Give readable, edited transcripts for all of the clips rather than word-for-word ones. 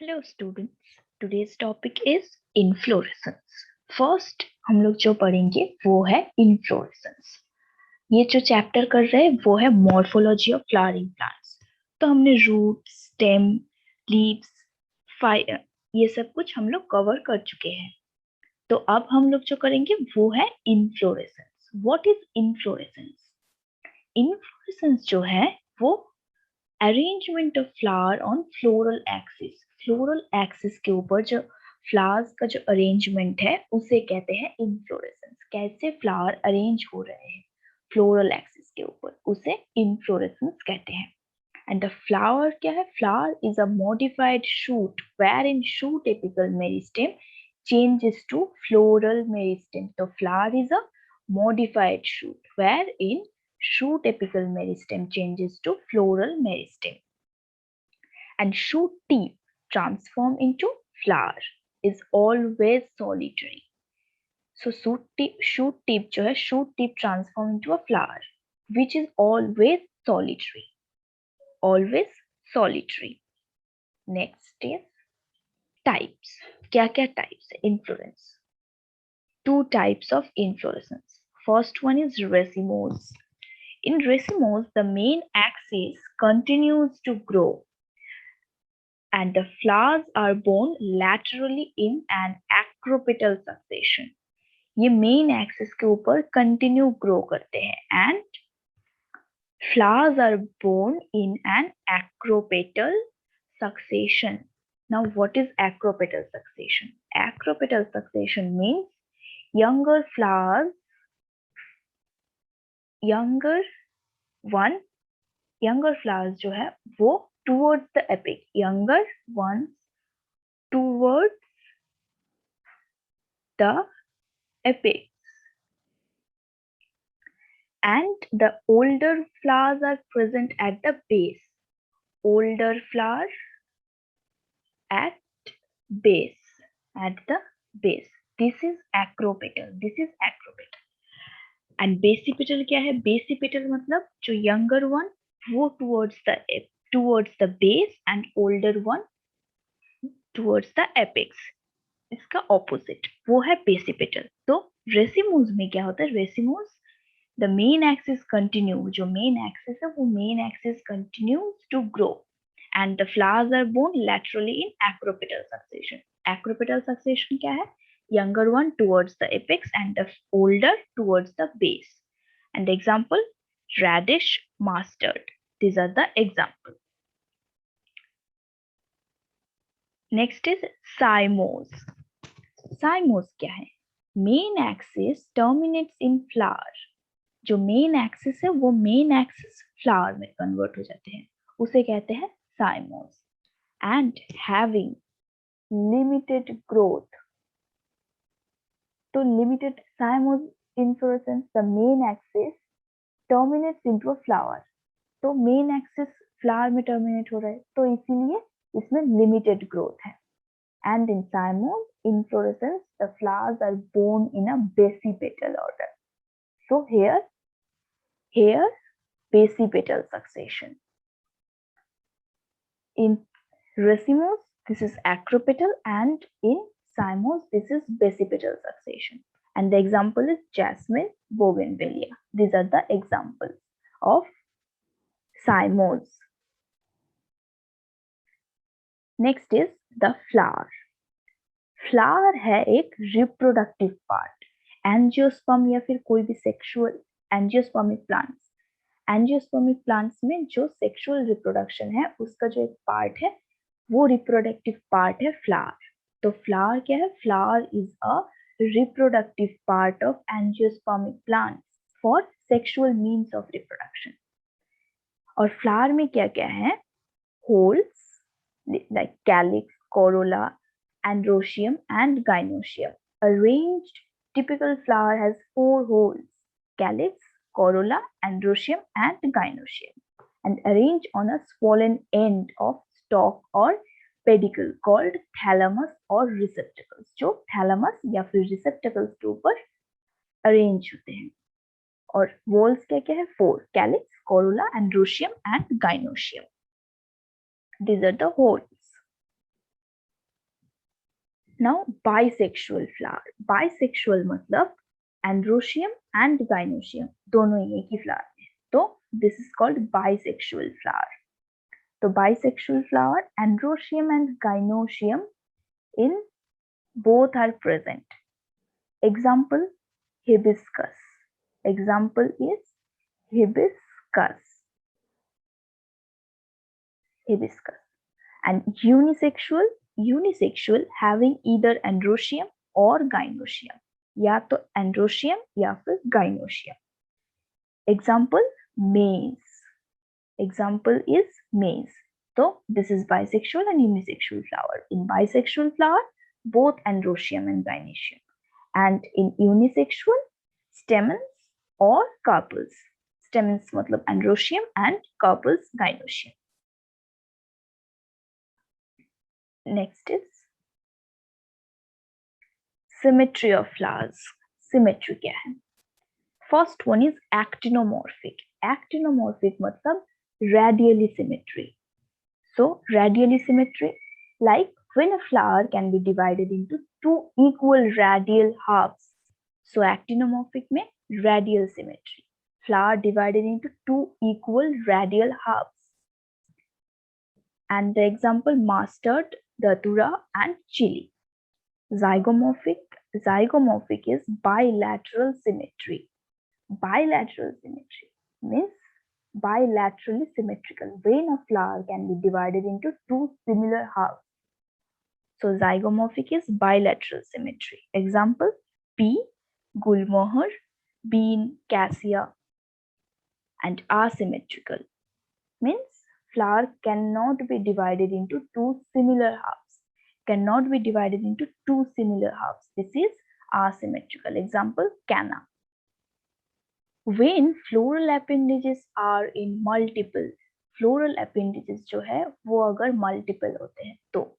Hello students, today's topic is inflorescence. First हम लोग जो पढ़ेंगे वो है इन्फ्लोरेसेंस। ये जो चैप्टर कर रहे हैं वो है मॉर्फोलॉजी ऑफ फ्लावरिंग प्लांट्स। तो हमने रूट, स्टेम, लीव्स, फायर, ये सब कुछ हम लोग कवर कर चुके हैं। तो अब हम लोग जो करेंगे वो है inflorescence. What is inflorescence? Inflorescence जो है वो arrangement of flower on floral axis. Floral axis के ऊपर जो फ्लावर्स का जो अरेंजमेंट है उसे कहते हैं इन्फ्लोरेसेंस। कैसे फ्लावर अरेंज हो रहे हैं फ्लोरल एक्सिस के ऊपर, उसे इन्फ्लोरेसेंस कहते हैं। एंड द फ्लावर क्या है? Flower is a modified shoot where in shoot apical meristem changes to floral meristem. तो flower is a modified shoot where in shoot apical meristem changes to floral meristem. And shoot tip transform into flower is always solitary. So shoot tip जो है, shoot tip transform into a flower which is always solitary. Always solitary. Next is types. क्या क्या types है? Inflorescence. Two types of inflorescence. First one is racemose. In racemose, the main axis continues to grow and the flowers are borne laterally in an acropetal succession. ये main axis के ऊपर continue grow करते हैं and flowers are borne in an acropetal succession. Now, what is acropetal succession? Acropetal succession means younger flowers, younger flowers जो है वो towards the apex, younger ones towards the apex, and the older flowers are present at the base. Older flower at base, at the base. This is acropetal. This is acropetal. And basipetal क्या है? Basipetal मतलब जो younger one वो towards the base and older one towards the apex. इसका opposite वो है basipetal. तो racemose में क्या होता है? Racemose the main axis continue, जो मेन एक्सिस है वो main axis continues to grow and the flowers are borne laterally in acropetal succession. Acropetal succession क्या है? younger one towards the apex and the older towards the base. And the example, radish, mustard, these are the example. Next is cymose. Cymose क्या है? Main axis terminates in flower. जो main axis है वो main axis flower में convert हो जाते हैं, उसे कहते हैं cymose. And having limited growth. तो limited cymose inflorescence, the main axis terminates into a flower. तो मेन एक्सिस फ्लावर में टर्मिनेट हो रहा है, तो इसीलिए इसमें लिमिटेड ग्रोथ है। And in cymose inflorescence, the flowers are borne in a basipetal order. So here basipetal succession. In racemose, this is acropetal, and in cymose, this is basipetal succession. And the example is jasmine, bougainvillea. These are the examples of cymose. Next is the flower. Flower है एक reproductive part. Angiosperm या फिर कोई भी sexual angiospermic plants, angiospermic plants में जो sexual reproduction है उसका जो एक पार्ट है वो रिप्रोडक्टिव पार्ट है फ्लावर। तो फ्लावर क्या है? Flower is a reproductive part of angiospermic plants for sexual means of reproduction. और फ्लावर में क्या क्या है? Holes like calyx, Corolla, Androsium and gynosium. Arranged typical flower has 4 holes: calyx, corolla, androsium and gynosium, and arranged on a swollen end of stalk or pedicle called thalamus or receptacles. जो thalamus या फिर receptacles के ऊपर arrange होते हैं। और walls क्या क्या है? 4: calyx, corolla, androsium and gynosium. These are the holes. Now bisexual flower. Bisexual मतलब Androsium and gynosium दोनों ही एक ही flower है, तो this is called bisexual flower. तो bisexual flower, Androsium and gynosium in both are present. Example, hibiscus. Example is hibiscus. Hibiscus. And unisexual having either androsium or gynosium, या तो androsium या फिर gynosium. Example, maize. Example is maize. So this is bisexual and unisexual flower. In bisexual flower, both androsium and gynosium, and in unisexual, stamens or carpels. Stamens मतलब androsium and carpels gynosium. Next is symmetry of flowers. Symmetry क्या है? First one is actinomorphic. Actinomorphic मतलब radially symmetry. So radially symmetry, like when a flower can be divided into two equal radial halves. So actinomorphic में radial symmetry. Flower divided into two equal radial halves. And the example, mustard, datura and chili. Zygomorphic is bilateral symmetry. Bilateral symmetry means bilaterally symmetrical, when a flower can be divided into two similar halves. So zygomorphic is bilateral symmetry. Example, pea, gulmohar, bean, cassia. And asymmetrical means flower cannot be divided into two similar halves. Cannot be divided into two similar halves. This is asymmetrical. Example, canna. When floral appendages are in multiple, floral appendages जो है वो अगर multiple होते हैं तो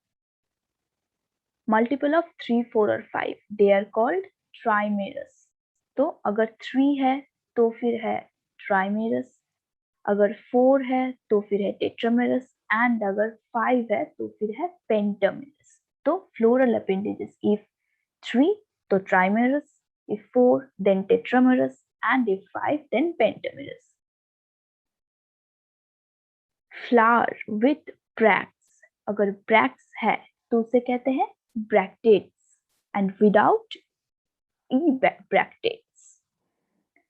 multiple of 3, 4 और 5, they are called trimerous. तो अगर 3 है तो फिर है trimerous, अगर 4 है तो फिर है tetramerous, and अगर 5 है तो फिर है pentamerous. तो floral appendages, if 3 तो trimerous, if 4 then tetramerous, and if 5 then pentamerous. Flower with bracts, अगर bracts है तो उसे कहते हैं bracteates, and without bracteates.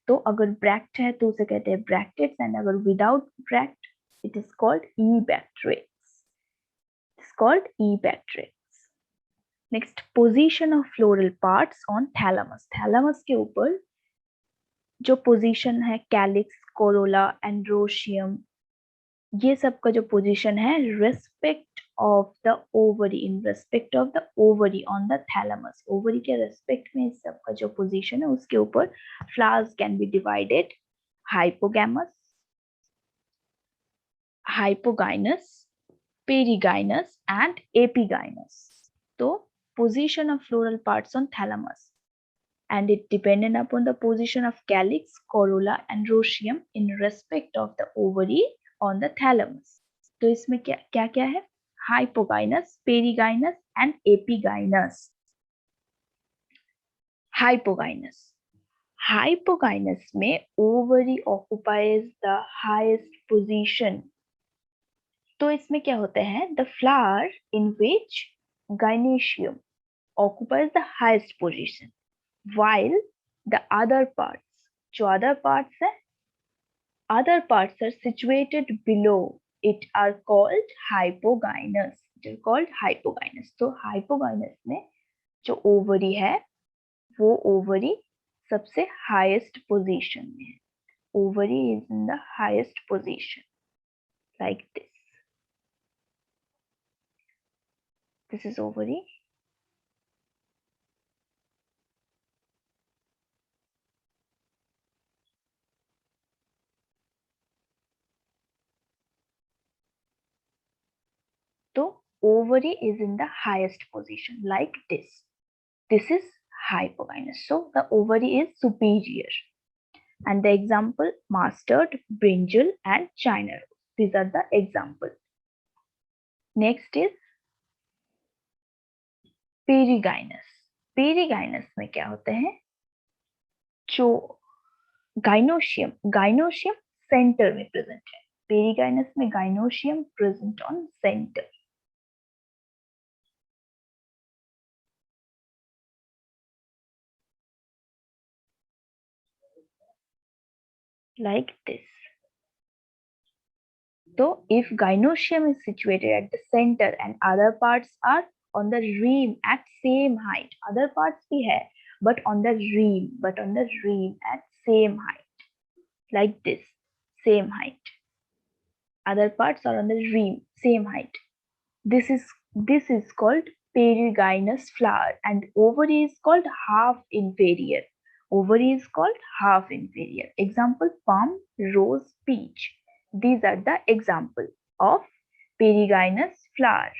तो अगर bract है तो उसे कहते हैं bracteates, and अगर without bract it is called ebacteates. It's called ebacteates. Next, position of floral parts on thalamus. Thalamus के ऊपर जो पोजीशन है कैलिक्स, कोरोला, एंड्रोशियम, ये सब का जो पोजीशन है respect of the ovary, in respect of the ovary on the thalamus, ovary के रेस्पेक्ट में इस सब का जो पोजीशन है उसके ऊपर flowers can be divided hypogamous, hypogynous, perigynous and epigynous. तो position of floral parts on thalamus, and it dependent upon the position of calyx, corolla, androsium in respect of the ovary on the thalamus. तो इसमें क्या क्या है? Hypogynous, perigynous and epigynous. Hypogynous. Hypogynous में ovary occupies the highest position. तो इसमें क्या होता है? The flower in which gynosium occupies the highest position, while the other parts, जो other parts है, other parts are situated below it are called hypogynous. It is called hypogynous. तो hypogynous में जो ovary है वो ovary सबसे highest position में है. Ovary is in the highest position like this. This is ovary. So ovary is in the highest position like this. This is hypogynous. So the ovary is superior. And the example, mustard, brinjal and china rose. These are the examples. Next is perigynous में क्या होते हैं, जो gynoecium centre में present है। Perigynous में gynoecium present on centre, like this. So if gynosium is situated at the center and other parts are on the rim at same height, other parts भी है but on the rim at same height, like this, same height. Other parts are on the rim, same height. This is called perigynous flower, and ovary is called half inferior. Ovary is called half inferior. Example: palm, rose, peach. These are the example of perigynous flower.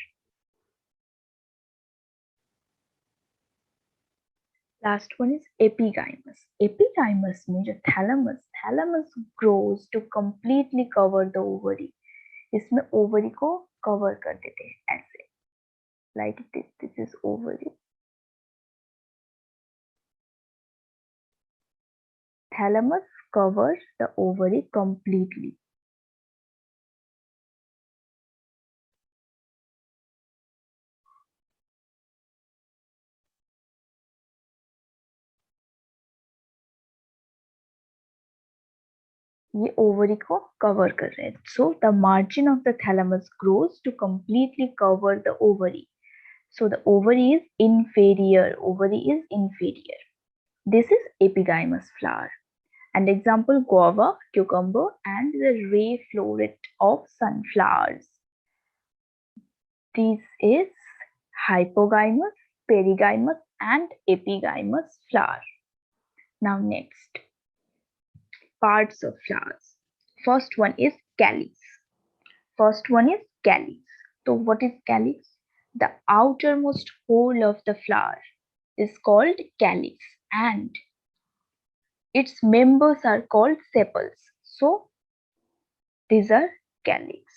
Last one is epigynous. Epigynous में जो thalamus grows to completely cover the ovary. इसमें ovary को cover कर देते हैं ऐसे, like this. This is ovary. Thalamus covers the ovary completely. ये ovary को कवर कर रहे हैं. So the margin of the thalamus grows to completely cover the ovary. So the ovary is inferior. This is epigynous flower. And example: guava, cucumber, and the ray floret of sunflowers. This is hypogynous, perigynous, and epigynous flower. Now next, parts of flowers. First one is Callis. So what is Callis? The outermost hole of the flower is called Callis, and its members are called sepals. So these are Callis.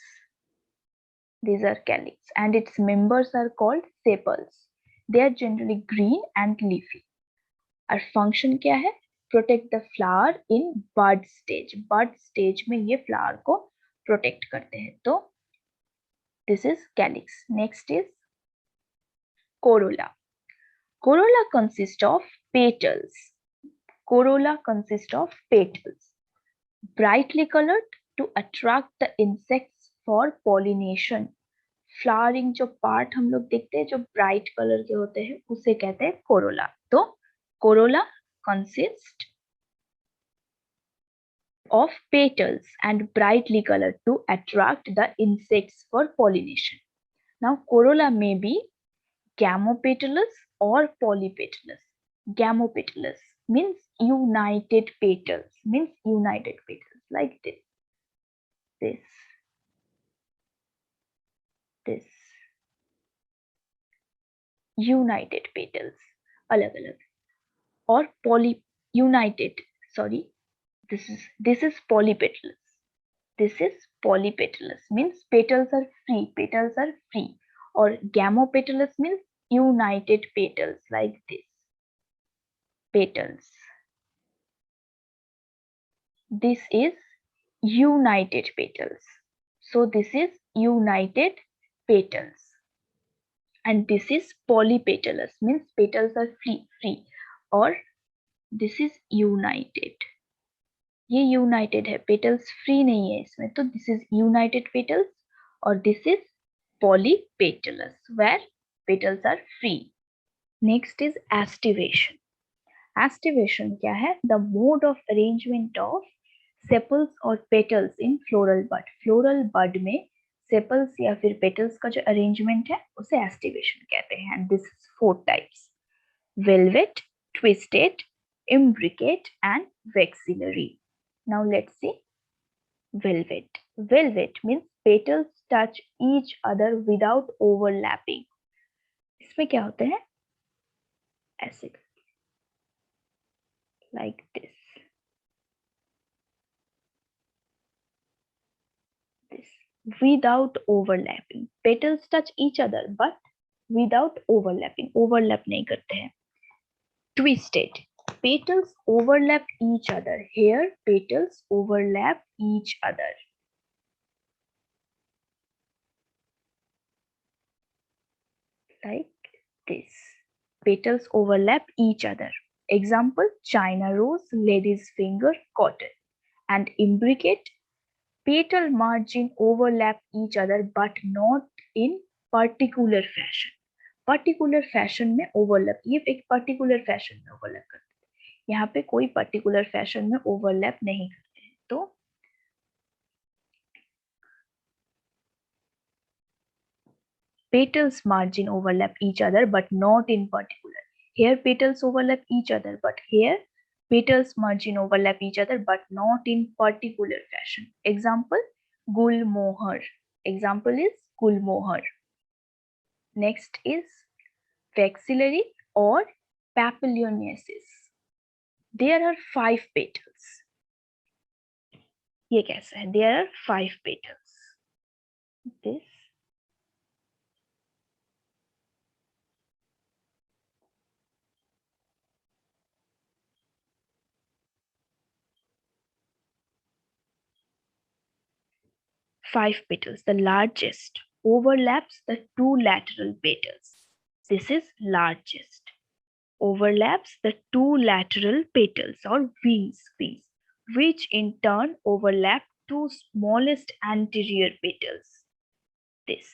And its members are called sepals. They are generally green and leafy. Our function क्या है? Protect the flower in bud stage. Bud stage में ये flower को protect करते हैं. तो this is calyx. Next is corolla. Corolla consists of petals. Brightly colored to attract the insects for pollination. Flowering जो part हम लोग देखते हैं जो bright color के होते हैं उसे कहते हैं corolla. तो corolla consists of petals and brightly colored to attract the insects for pollination. Now corolla may be gamopetalous or polypetalous. Gamopetalous means united petals, like this. United petals, अलग अलग. Or this is polypetalous. Means petals are free. Or gamopetalous means united petals, like this. Petals. This is united petals. So this is united petals. And this is polypetalous, means petals are free. Or this is united. ये united है, petals free नहीं है इसमें, तो this is united petals. और this is polypetalous, where petals are free. Next is aestivation. Aestivation क्या है? The mode of arrangement of sepals or petals in floral bud. Floral bud में sepals या फिर petals का जो arrangement है उसे aestivation कहते हैं. And this is 4 types: velvet, twisted, imbricate, and vacillary. Now let's see velvet. Velvet means petals touch each other without overlapping. इसमें क्या होते हैं? ऐसे, like this. Without overlapping. Petals touch each other, but without overlapping, overlap नहीं करते हैं. Twisted, petals overlap each other. Here petals overlap each other. Like this. Petals overlap each other. Example, China rose, lady's finger, cotton. And imbricate, petal margin overlap each other but not in particular fashion. Particular fashion में overlap, ये एक particular fashion में overlap करते हैं. यहाँ पे कोई particular fashion में overlap नहीं करते हैं. तो petals margin overlap each other but not in particular. Here petals overlap each other, but here petals margin overlap each other but not in particular fashion. Example, gulmohar. Example is gulmohar. Next is Vaxillary or papilionesis. There are 5 petals. ये कैसा है? There are 5 petals. This. Five petals. The largest overlaps the 2 lateral petals. This is largest. Overlaps the 2 lateral petals or wings, which in turn overlap 2 smallest anterior petals. This.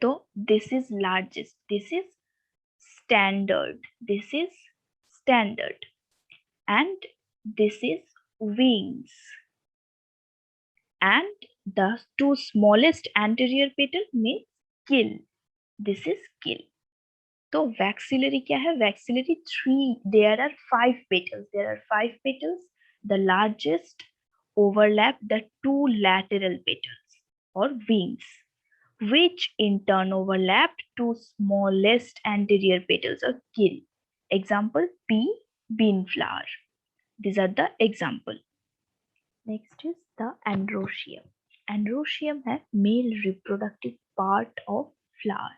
So this is largest. This is standard. This is standard. And this is wings. And the 2 smallest anterior petal means kill. This is kill. तो Vaxillary क्या है? Vaxillary 3. There are 5 petals. There are 5 petals. The largest overlap the 2 lateral petals or wings, which in turn overlap 2 smallest anterior petals or kill. Example, pea, bean flower. These are the example. Next is the Androsium. Androsium है male reproductive part of flower,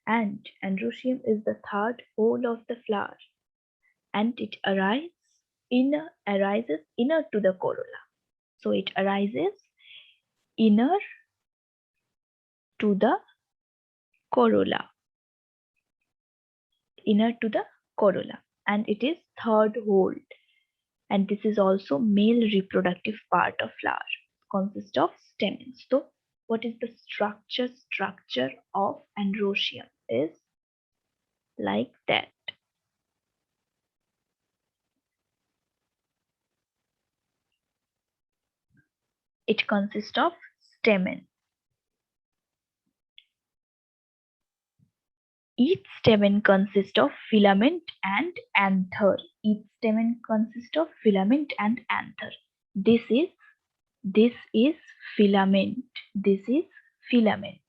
and Androsium is the third hole of the flower, and it arises inner to the corolla. So it arises inner to the corolla, inner to the corolla, and it is third hole. And this is also male reproductive part of flower. Consists of stamens. So what is the structure of Androsium is like that. It consists of stamen. Each stamen consists of filament and anther. Each stamen consists of filament and anther. This is filament. This is filament.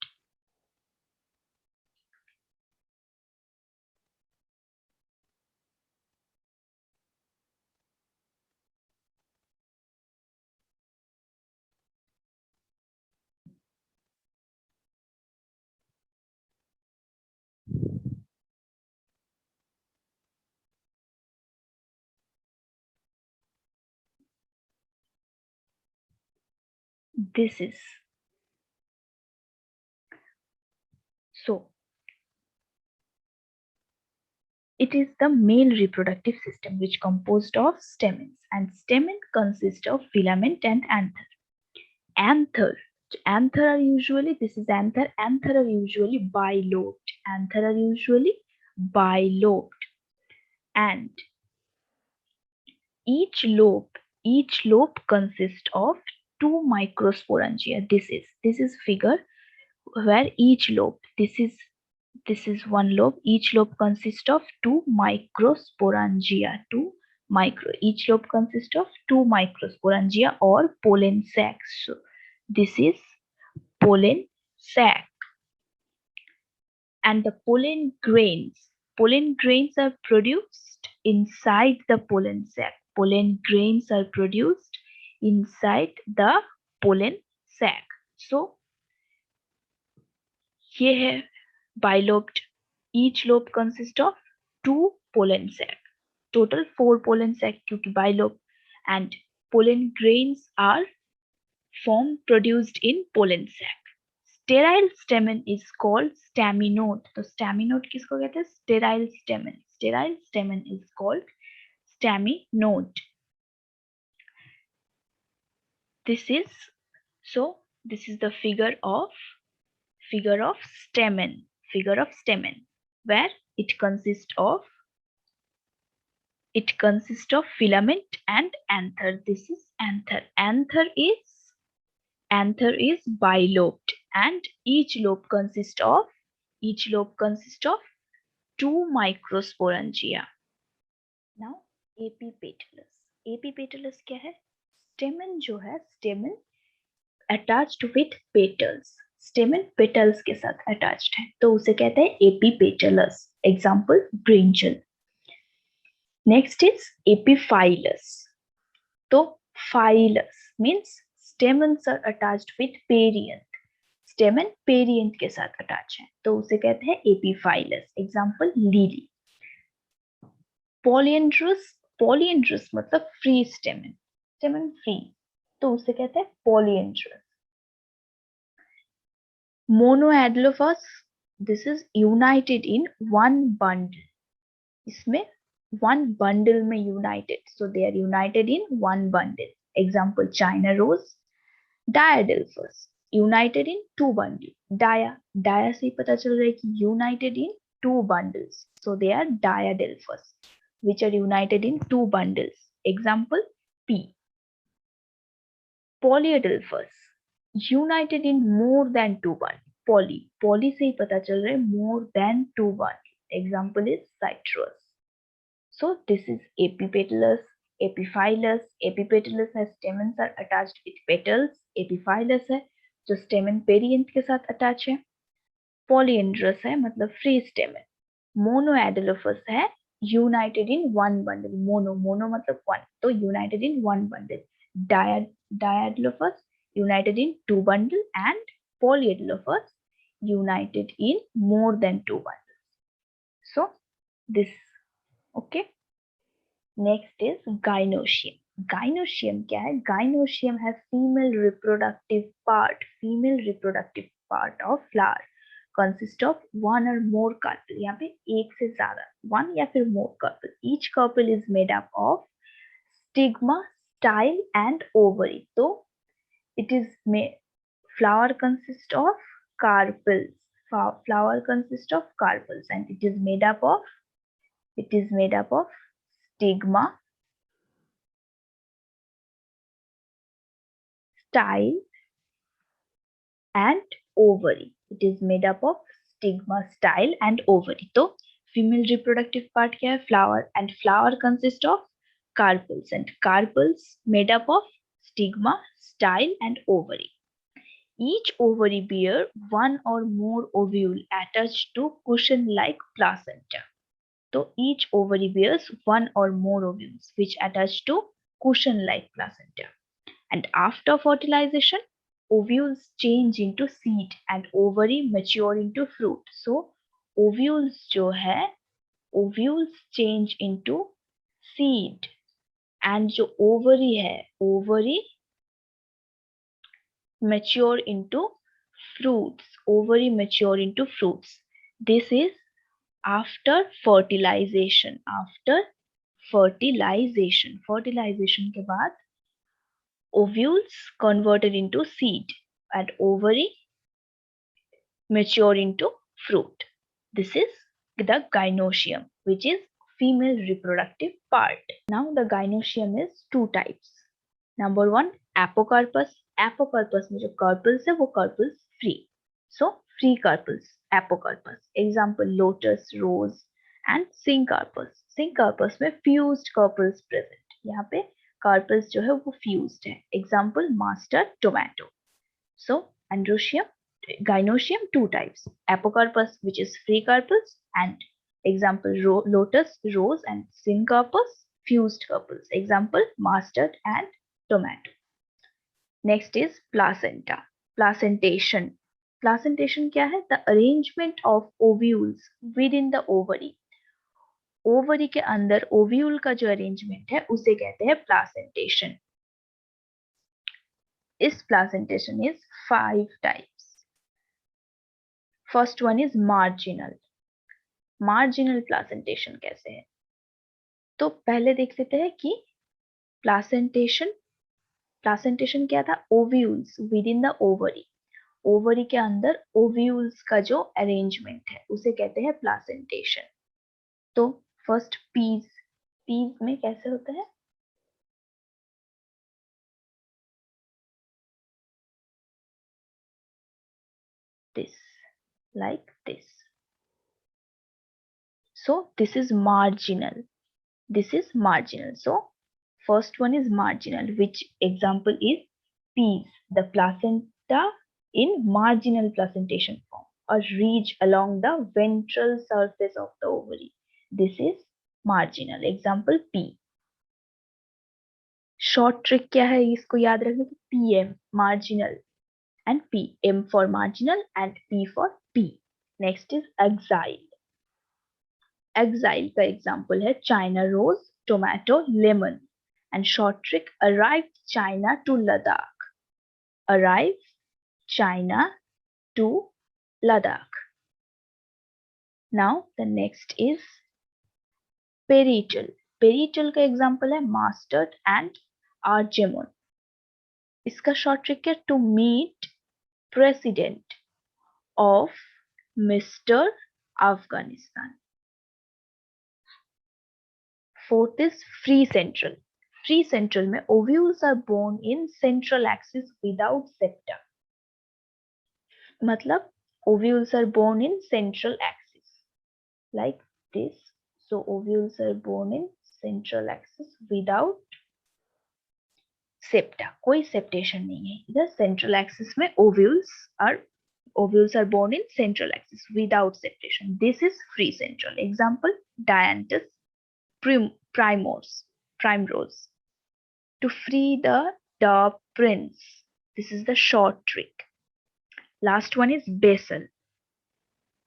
This is. So it is the male reproductive system which composed of stamens, and stamen consist of filament and anther. Anther are usually, this is anther are usually bilobed. Anther are usually bilobed, and each lobe consists of 2 microsporangia. This is figure where each lobe, this is one lobe. Each lobe consists of 2 microsporangia. Each lobe consists of 2 microsporangia or pollen sacs. So this is pollen sac. And the pollen grains are produced inside the pollen sac. Pollen grains are produced inside the pollen sac. So ये है Bilobed. Each lobe consists of 2 pollen sac. Total 4 pollen sac क्योंकि bilobe, and pollen grains are produced in pollen sac. Sterile stamen is called staminode. तो staminode किसको कहते हैं? Sterile stamen. Sterile stamen is called staminode. This is the figure of stamen, where it consists of filament and anther. This is anther. Anther is bilobed, and each lobe consists of 2 microsporangia. Now epipetalous. Epipetalous क्या है? Stamen जो है, stamen attached with petals. Stamen petals के साथ attached है, तो उसे कहते हैं epipetalous. Example brinjal. Next is epiphyllous. तो phylous means stamens are attached with perianth. Stamen perianth के साथ attached है, तो उसे कहते हैं epiphyllous. Example lily. Polyandrous मतलब free stamen free, तो उसे कहते हैं polyandrous. Monoadelphous, this is united in one bundle. इसमें one bundle में united, so they are united in one bundle. Example China rose. Diadelphous, united in 2 bundles. Dia से पता चल रहा है कि united in 2 bundles, so they are diadelphous, which are united in 2 bundles. Example P. Polyadelphous, united in more than 2 bundles. Poly से ही पता चल रहा है more than 2 bundles. Example is citrus. So this is epipetalous, epiphyllous. Epipetalous है, stamens are attached with petals. Epiphyllous है जो stamen perianth के साथ attach है. Polyandrous है मतलब free stamen. Monoadelphous है united in one bundle. Mono मतलब one, तो united in one bundle. Diadelphous united in 2 bundles, and polyadelphous united in more than 2 bundles. So this, okay. Next is gynosium. Gynosium क्या है? Gynosium है female reproductive part of flower. Consist of 1 or more carpel. यहाँ पे एक से ज्यादा, 1 या फिर more carpel. Each carpel is made up of stigma, style and ovary. So it is flower consists of carpels. Flower consists of carpels, and it is made up of stigma, style and ovary. It is made up of stigma, style and ovary. तो female reproductive part क्या है? Flower, and flower consists of carpels, and carpels made up of stigma, style and ovary. Each ovary bear 1 or more ovule attached to cushion-like placenta. So each ovary bears 1 or more ovules which attach to cushion-like placenta. And after fertilization, ovules change into seed and ovary mature into fruit. So ovules जो है, ovules change into seed, and जो ovary है, ovary mature into fruits. Ovary mature into fruits. This is after fertilization. Fertilization के बाद ovules converted into seed and ovary mature into fruit. This is the gynosium, which is female reproductive part. Now the gynosium is 2 types. Number 1, apocarpus. Apocarpus में जो carpels है वो carpels free. So free carpels, apocarpus. Example lotus, rose and syncarpus. Syncarpus में fused carpels present. यहाँ पे carpels जो है वो fused है. Example mustard, tomato. So Androsium, gynosium 2 types. Apocarpus which is free carpels, and example lotus, rose and syncarpus fused carpels. Example mustard and tomato. Next is placenta. Placentation. Placentation क्या है? The arrangement of ovules with in the ovary. Ovary के अंदर ovule का जो arrangement है उसे कहते हैं प्लासेंटेशन। इस placentation is 5 types. First one is marginal. Marginal placentation कैसे है? तो पहले देख लेते हैं कि प्लासेंटेशन प्लासेंटेशन क्या था? Ovules with in the ovary. Ovary के अंदर ओव्यूल्स का जो अरेंजमेंट है उसे कहते हैं प्लासेंटेशन। तो फर्स्ट पीज, पीज में कैसे होता है? this, like this. So this is marginal. This is marginal. So first one is marginal, which example is peas, the placenta in marginal placentation form, a ridge along the ventral surface of the ovary. This is marginal. Example P. Short trick क्या है इसको याद रखने की? PM, marginal, and P. M for marginal and P for P. Next is exile. Exile का example है China rose, tomato, lemon. And short trick arrive China to Ladakh. Arrive China to Ladakh. Now the next is parietal. Parietal का example है mustard and argemone. इसका short trick है to meet president of mister Afghanistan. Fourth is free central. Free central में ovules are born in central axis without septa. मतलब ovules are born in central axis like this. So ovules are born in central axis without septa. कोई septation नहीं है इधर. central axis में ovules are born in central axis without septation. This is free central. Example Dianthus primrose. To free the dove prince. This is the short trick. Last one is basal.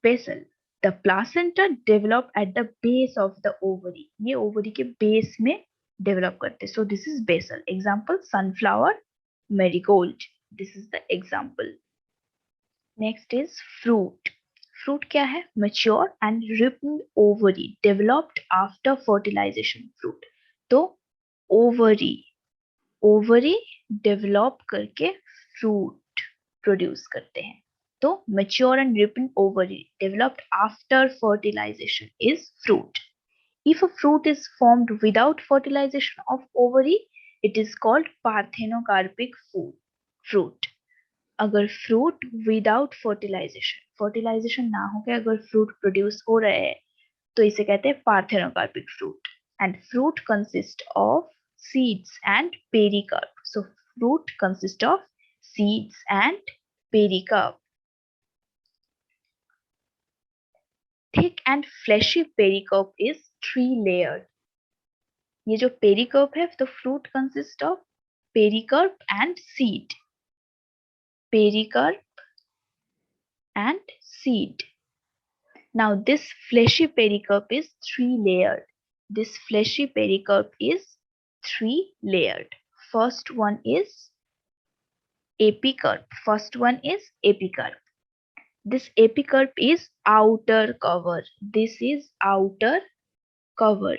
Basal. The placenta develop at the base of the ovary. ये ovary के base में develop करते. So this is basal. Example sunflower, marigold. This is the example. Next is fruit. Fruit क्या है? Mature and ripened ovary developed after fertilization. Fruit. तो ovary develop करके fruit produce करते हैं. तो mature and ripened ovary developed after fertilization is fruit. If a fruit is formed without fertilization of ovary it is called parthenocarpic fruit. अगर fruit without fertilization ना होकर अगर fruit produce हो रहे हैं तो इसे कहते हैं parthenocarpic fruit. And fruit consist of seeds and pericarp. So fruit consists of seeds and pericarp. Thick and fleshy pericarp is 3-layered. ये जो pericarp है तो fruit consists of pericarp and seed. Pericarp and seed. Now this fleshy pericarp is 3-layered. This fleshy pericarp is 3-layered. First one is epicarp. This epicarp is outer cover. This is outer cover.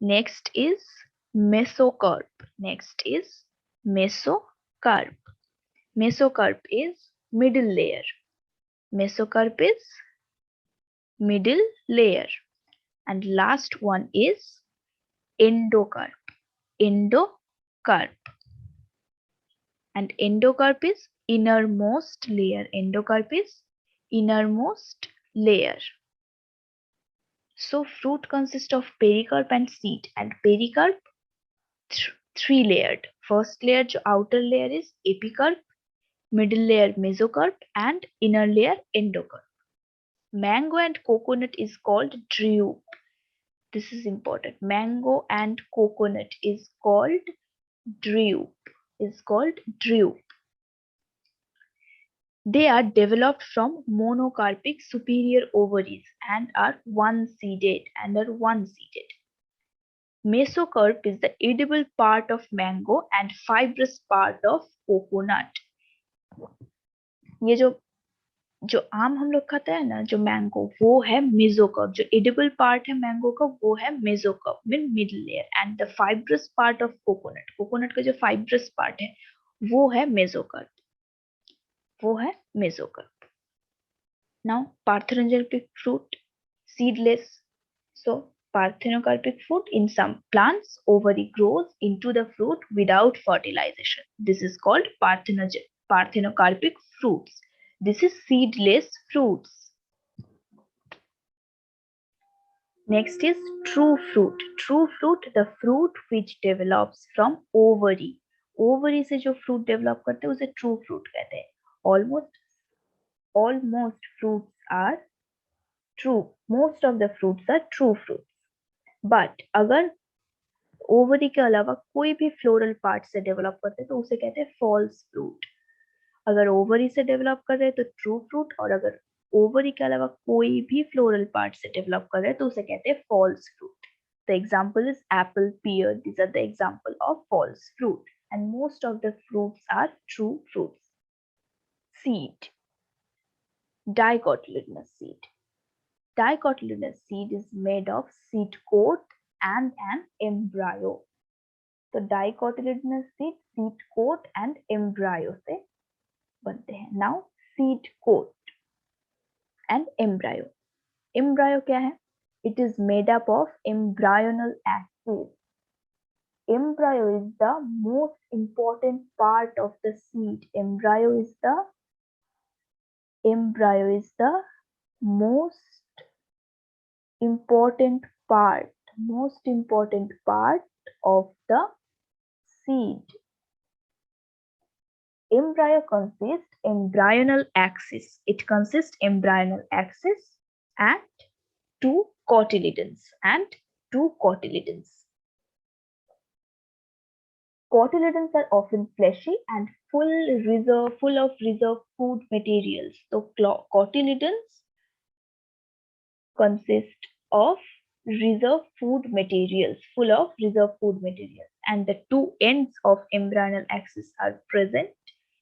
Next is mesocarp. Mesocarp is middle layer. And last one is endocarp. And endocarp is innermost layer. So fruit consists of pericarp and seed, and pericarp 3-layered. First layer जो outer layer is epicarp, middle layer mesocarp, and inner layer endocarp. Mango and coconut is called drupe. This is important. Mango and coconut is called drupe. They are developed from monocarpic superior ovaries and are one-seeded. Mesocarp is the edible part of mango and fibrous part of coconut. ये जो जो आम हम लोग खाते हैं ना, जो मैंगो, वो है मेसोकर्प. जो एडिबल पार्ट है मैंगो का वो है mesocarp, mean middle layer. And the fibrous part of coconut का जो फाइब्रस पार्ट है वो है मेसोकर्प. Now, parthenocarpic fruit, seedless. So, parthenocarpic fruit in some plants, ovary grows into the fruit without fertilization. This is called parthenocarpic fruits. This is seedless fruits. Next is true fruit. True fruit, the fruit which develops from ovary. Ovary से जो fruit develop करते हैं उसे true fruit कहते हैं. Almost fruits are true. Most of the fruits are true fruits. But अगर ovary के अलावा कोई भी फ्लोरल पार्ट से डेवलप करते हैं तो उसे कहते हैं फॉल्स फ्रूट. अगर ओवरी से डेवलप कर रहे हैं तो ट्रू फ्रूट, और अगर ओवरी के अलावा कोई भी फ्लोरल पार्ट से डेवलप कर रहे हैं तो उसे कहते हैं false fruit. The example is apple, pear. These are the example of false fruit, and most of the fruits are true fruits. Seed. Dicotyledonous seed. Dicotyledonous seed is made of seed coat and an embryo. तो dicotyledonous seed coat and embryo से बनते हैं. Now seed coat and embryo. Embryo क्या है? It is made up of embryonal axis. Embryo is the most important part of the seed. Embryo is the most important part of the seed. Embryo consists embryonal axis. It consists embryonal axis and two cotyledons. Cotyledons are often fleshy and full of reserve food materials. So cotyledons consist of reserve food materials, full of reserve food materials, and the two ends of embryonal axis are present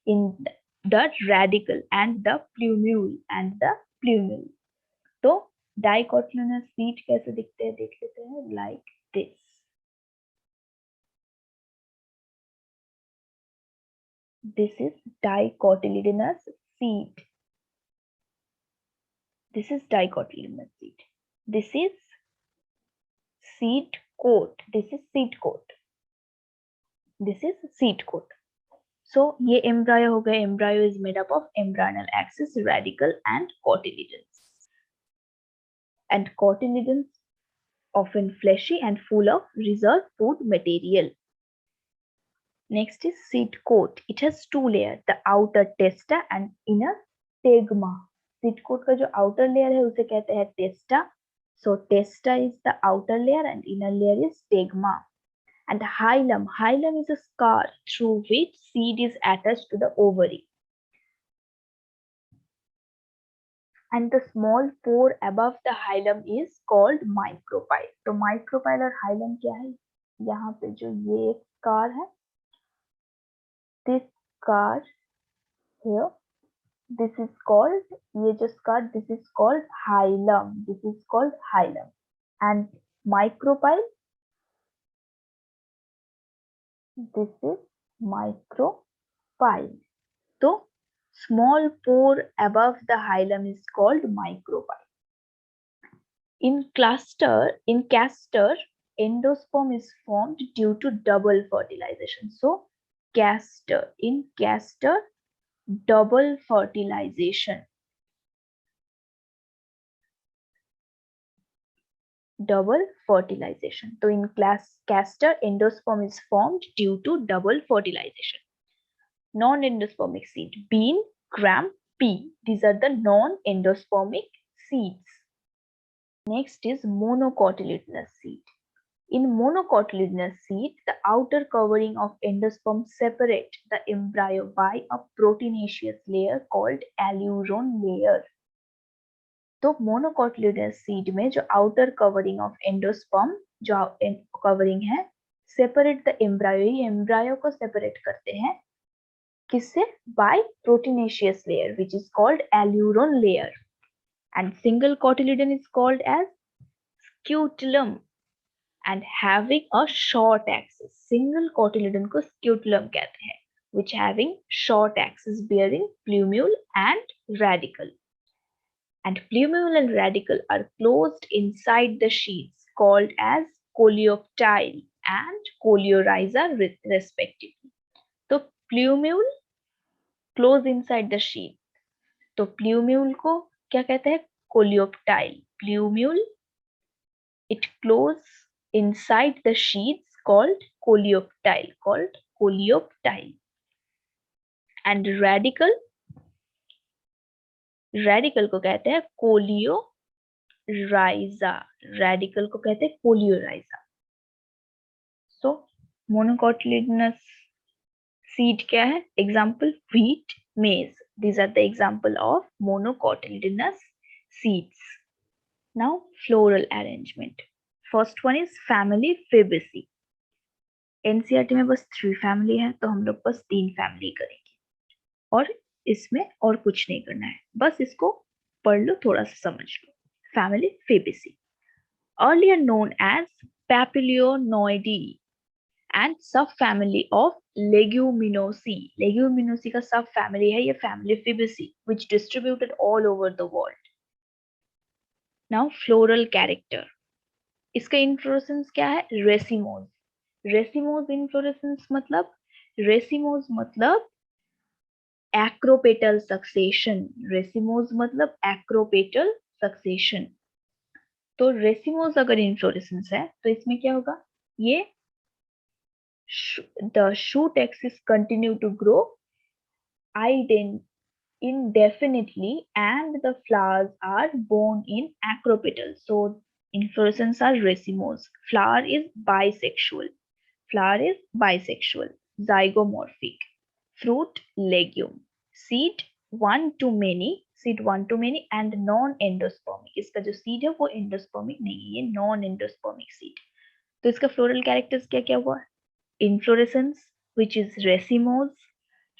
in the radicle and the plumule. तो dicotyledonous seed कैसे दिखते हैं देख लेते हैं. Like this. This is dicotyledonous seed. This is dicotyledonous seed. This is seed coat. This is seed coat. So ये embryo हो गया. Embryo is made up of embryonal axis, radicle and cotyledons. And cotyledons often fleshy and full of reserve food material. Next is seed coat. It has two layers, the outer testa and inner stegma. Seed coat का जो outer layer है उसे कहते हैं testa. So testa is the outer layer and inner layer is stegma. And hilum. Hilum is a scar through which seed is attached to the ovary. And the small pore above the hilum is called micropyle. तो micropyle और hilum क्या है? यहाँ पे जो ये scar है, this scar here, this is called, ये जो scar, this is called hilum. And micropyle, this is micropyle. So small pore above the hilum is called micropyle. In castor, endosperm is formed due to double fertilization. So in castor, double fertilization. So in castor, endosperm is formed due to double fertilization. Non-endospermic seed, bean, gram, pea. These are the non-endospermic seeds. Next is monocotyledonous seed. In monocotyledonous seed, the outer covering of endosperm separate the embryo by a proteinaceous layer called alluron layer. तो monocotyledonous seed में जो outer covering of endosperm जो covering है separate the embryo, ये embryo को separate करते हैं किससे? By proteinaceous layer which is called alluron layer, and single cotyledon is called as scutellum and having a short axis. Single cotyledon को scutellum कहते हैं, which having short axis bearing plumule and radicle. And plumule and radicle are closed inside the sheaths called as coleoptile and coleorhiza respectively. तो plumule close inside the sheath. तो plumule को क्या कहते हैं? Coleoptile. Plumule it close inside the sheaths called coleoptile. And radicle को कहते हैं coleorhiza. Radicle को कहते हैं coleorhiza. So monocotyledonous seed क्या है? Example wheat, maize. These are the example of monocotyledonous seeds. Now floral arrangement. First one is family Fabaceae. NCERT में बस 3 फैमिली है तो हम लोग बस 3 फैमिली करेंगे और इसमें और कुछ नहीं करना है, बस इसको पढ़ लो, थोड़ा सा समझ लो. Family Fabaceae, earlier known as Papilionoideae and subfamily of Leguminosae. Leguminosae का subfamily है ये family Fabaceae which distributed all over the world. Now floral character. इसका inflorescence क्या है? Racemose. Racemose inflorescence मतलब acropetal succession. Racemose मतलब acropetal succession. तो racemose अगर inflorescence है तो इसमें क्या होगा? ये the shoot axis continue to grow indefinitely and the flowers are borne in acropetal. So inflorescence are racemose. Flower is bisexual. Zygomorphic. Fruit legume. Seed one to many and non-endospermic. इसका जो seed है वो endospermic नहीं है, ये non-endospermic seed. तो इसका floral characters क्या क्या हुआ? Inflorescence which is racemose.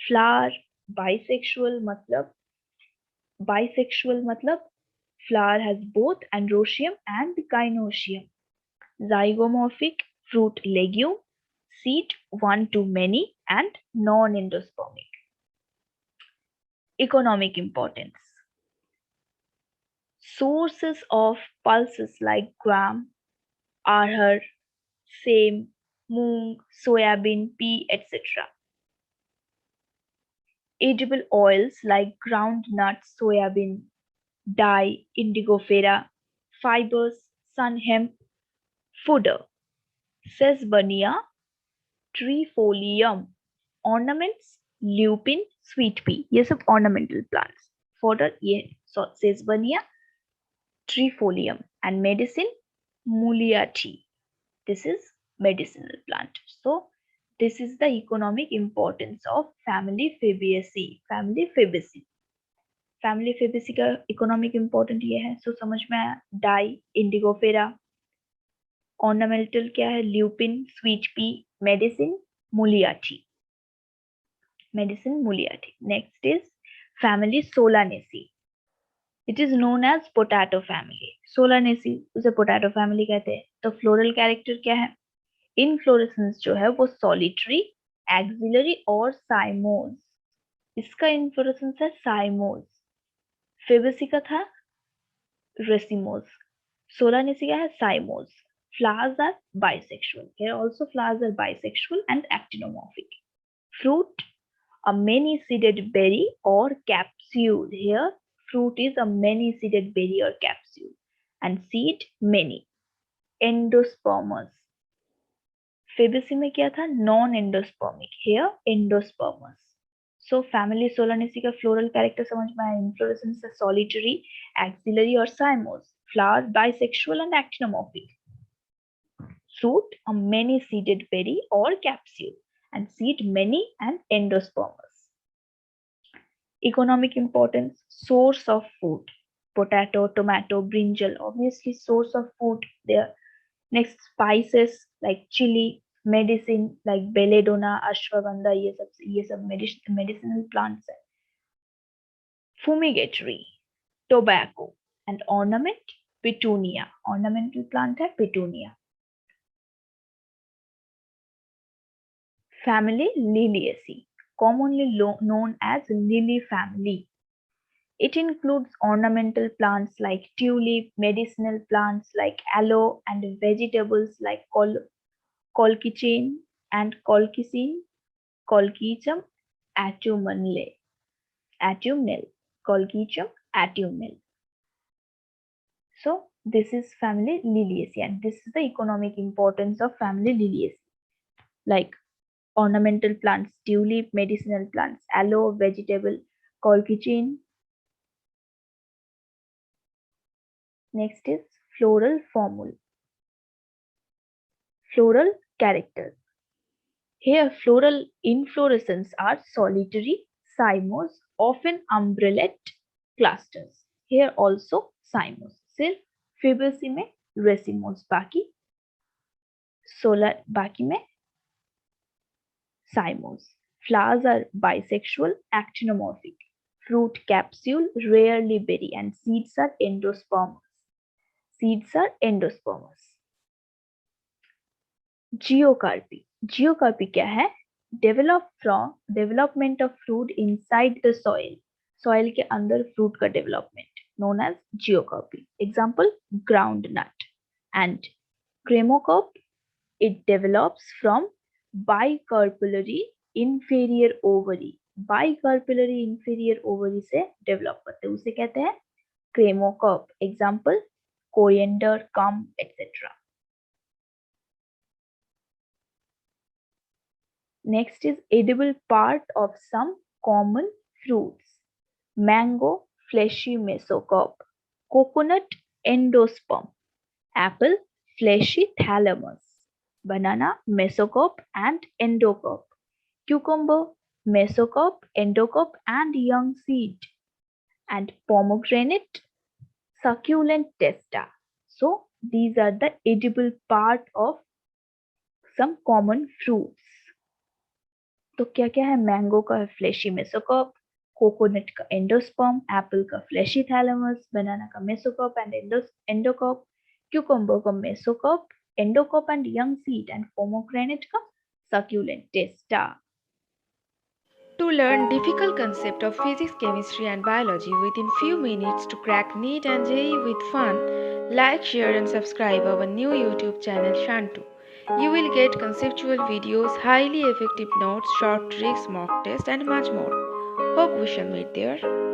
Flower bisexual मतलब flower has both Androsium and gynosium. Zygomorphic, fruit legume. Seed one to many and non-endospermic. Economic importance. Sources of pulses like gram, arhar, same, moong, soybean, pea, etc. Edible oils like ground nuts, soybean, dye, indigofera, fibers, sun hemp, fodder, sesbania, trifolium, ornaments, lupin, sweet pea. ये सब ornamental plants. Fodder ये sesbania, trifolium, and medicine mulia tea. This is medicinal plant. So this is the economic importance of family Fabaceae. Family Fabaceae का economic important ये है. So समझ में आया? Dye, indigofera, ornamental क्या है? Lupin, sweet pea, medicine mulia tea. Next is family Solanaceae. It is known as potato family. Solanaceae उसे potato family कहते हैं. तो floral character क्या है? Inflorescence जो है वो solitary, axillary और cymose. इसका inflorescence है cymose. Fabaceae का था racemose. Solanaceae का है cymose. Flowers are bisexual. Here also flowers are bisexual and actinomorphic. Fruit, a many-seeded berry or capsule. Here fruit is a many-seeded berry or capsule. And seed, many. Endospermous. Fabaceae में क्या था? Non-endospermic. Here endospermous. So family Solanaceae का floral character समझ में आया? Inflorescence है solitary, axillary और cymose. Flower bisexual and actinomorphic. fruit, a many-seeded berry or capsule, and seed many and endospermous. Economic importance, source of food. Potato, tomato, brinjal, obviously source of food there. Next, spices like chili, medicine like belladonna, ashwagandha, ये सब medicinal plants है. Fumigatory, tobacco, and ornament, petunia. Ornamental plant है petunia. Family, Liliaceae, commonly known as lily family. It includes ornamental plants like tulip, medicinal plants like aloe, and vegetables like colchicine and colchicine, colchicum autumnale, colchicum autumnale. So this is family Liliaceae, and this is the economic importance of family Liliaceae, like ornamental plants, tulip, medicinal plants, aloe, vegetable, colchicine. Next is floral formula. Floral character. Here floral inflorescence are solitary, cymose, often umbellate clusters. Here also cymose. सिर्फ Fabaceae में racemose, बाकी में cymose. Flowers are bisexual, actinomorphic. Fruit capsule, rarely berry, and seeds are endospermous. Geocarpy क्या है? Development of fruit inside the soil. Soil के अंदर fruit का development, known as geocarpy. Example, groundnut. And cremocarp, it develops from bicarpellary inferior ovary. Bicarpellary inferior ovary से develop करते हैं, उसे कहते हैं cremocarp. Example, coriander, cum, etc. Next is edible part of some common fruits. Mango, fleshy mesocarp. Coconut, endosperm. Apple, fleshy thalamus. Banana, mesocarp and endocarp. Cucumber, mesocarp, endocarp and young seed. And pomegranate, succulent testa. So these are the edible part of some common fruits. तो क्या क्या है? Mango का flashy mesocarp, coconut का endosperm, Apple का flashy thalamus, बनाना का mesocarp and endocarp, cucumber का mesocarp, endocarp and young seed, and pomegranate का succulent testa. To learn difficult concept of physics, chemistry and biology within few minutes to crack NEET and JEE with fun, like, share and subscribe our new YouTube channel ShantU. You will get conceptual videos, highly effective notes, short tricks, mock tests and much more. Hope we shall meet there.